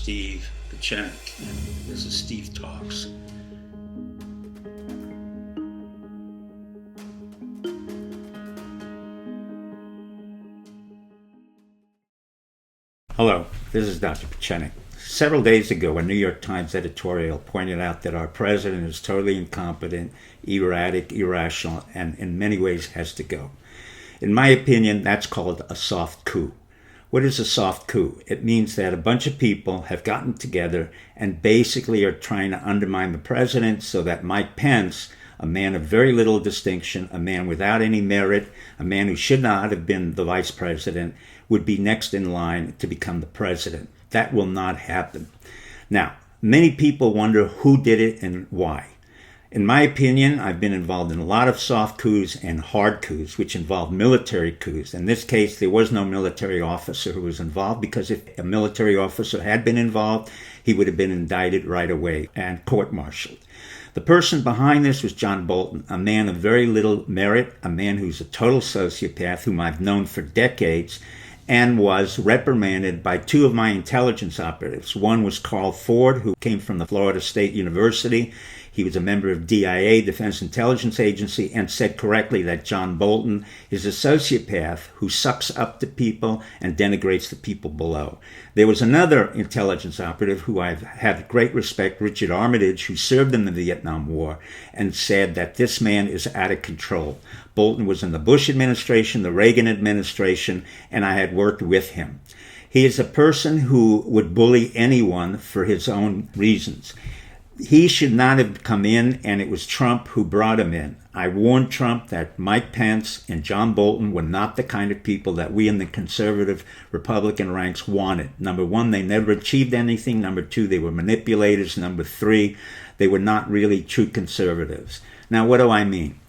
Steve Pechenik, and this is Steve Talks. Hello, this is Dr. Pechenik. Several days ago, a New York Times editorial pointed out that our president is totally incompetent, erratic, irrational, and in many ways has to go. In my opinion, that's called a soft coup. What is a soft coup? It means that a bunch of people have gotten together and basically are trying to undermine the president so that Mike Pence, a man of very little distinction, a man without any merit, a man who should not have been the vice president, would be next in line to become the president. That will not happen. Now, many people wonder who did it and why. In my opinion, I've been involved in a lot of soft coups and hard coups, which involve military coups. In this case, there was no military officer who was involved, because if a military officer had been involved, he would have been indicted right away and court-martialed. The person behind this was John Bolton, a man of very little merit, a man who's a total sociopath whom I've known for decades, and was reprimanded by two of my intelligence operatives. One was Carl Ford, who came from the Florida State University. He was a member of DIA, Defense Intelligence Agency, and said correctly that John Bolton is a sociopath who sucks up to people and denigrates the people below. There was another intelligence operative who I've had great respect, Richard Armitage, who served in the Vietnam War, and said that this man is out of control. Bolton was in the Bush administration, the Reagan administration, and I had worked with him. He is a person who would bully anyone for his own reasons. He should not have come in, and it was Trump who brought him in. I warned Trump that Mike Pence and John Bolton were not the kind of people that we in the conservative Republican ranks wanted. Number one, they never achieved anything. Number two, they were manipulators. Number three, they were not really true conservatives. Now, what do I mean?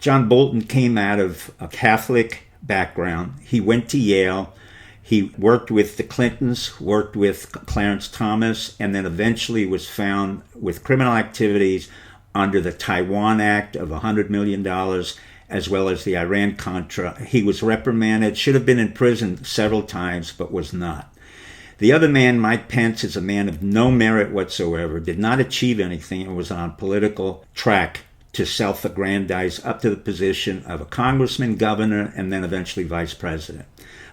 John Bolton came out of a Catholic background. He went to Yale. He worked with the Clintons, worked with Clarence Thomas, and then eventually was found with criminal activities under the Taiwan Act of $100 million, as well as the Iran-Contra. He was reprimanded, should have been in prison several times, but was not. The other man, Mike Pence, is a man of no merit whatsoever, did not achieve anything, and was on a political track to self-aggrandize up to the position of a congressman, governor, and then eventually vice president.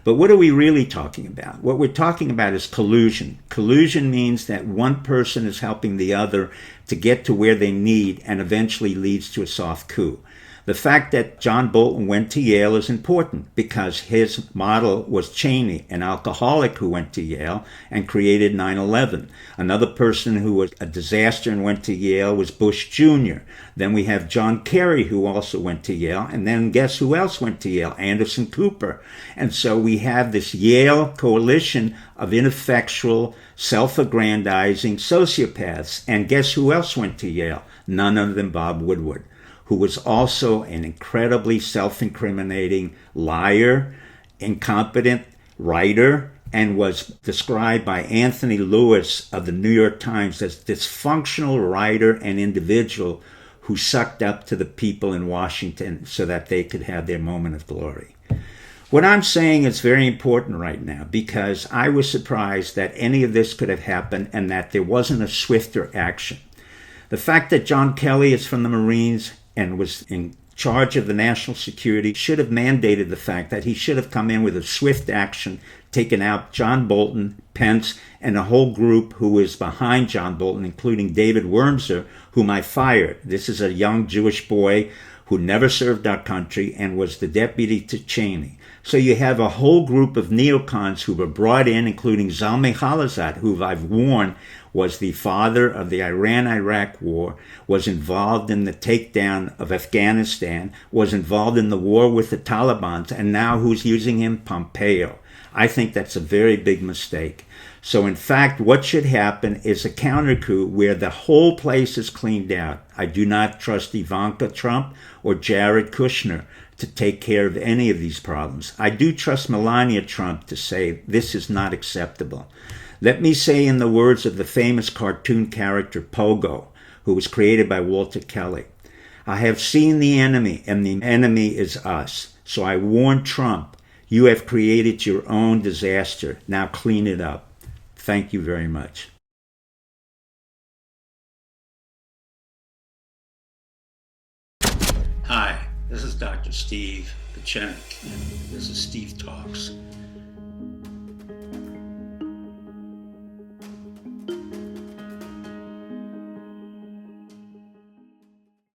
But what are we really talking about? What we're talking about is collusion. Collusion means that one person is helping the other to get to where they need, and eventually leads to a soft coup. The fact that John Bolton went to Yale is important because his model was Cheney, an alcoholic who went to Yale and created 9/11. Another person who was a disaster and went to Yale was Bush Jr. Then we have John Kerry, who also went to Yale. And then guess who else went to Yale? Anderson Cooper. And so we have this Yale coalition of ineffectual, self-aggrandizing sociopaths. And guess who else went to Yale? None other than Bob Woodward, who was also an incredibly self-incriminating liar, incompetent writer, and was described by Anthony Lewis of the New York Times as dysfunctional writer and individual who sucked up to the people in Washington so that they could have their moment of glory. What I'm saying is very important right now, because I was surprised that any of this could have happened and that there wasn't a swifter action. The fact that John Kelly is from the Marines and was in charge of the national security should have mandated the fact that he should have come in with a swift action, taken out John Bolton, Pence, and a whole group who is behind John Bolton, including David Wurmser, whom I fired. This is a young Jewish boy who never served our country and was the deputy to Cheney. So you have a whole group of neocons who were brought in, including Zalmay Khalilzad, who I've warned was the father of the Iran-Iraq war, was involved in the takedown of Afghanistan, was involved in the war with the Taliban, and now who's using him? Pompeo. I think that's a very big mistake. So in fact, what should happen is a counter coup where the whole place is cleaned out. I do not trust Ivanka Trump or Jared Kushner to take care of any of these problems. I do trust Melania Trump to say this is not acceptable. Let me say in the words of the famous cartoon character Pogo, who was created by Walter Kelly, I have seen the enemy, and the enemy is us. So I warn Trump, you have created your own disaster. Now clean it up. Thank you very much. Hi, this is Dr. Steve Pachenik, and this is Steve Talks.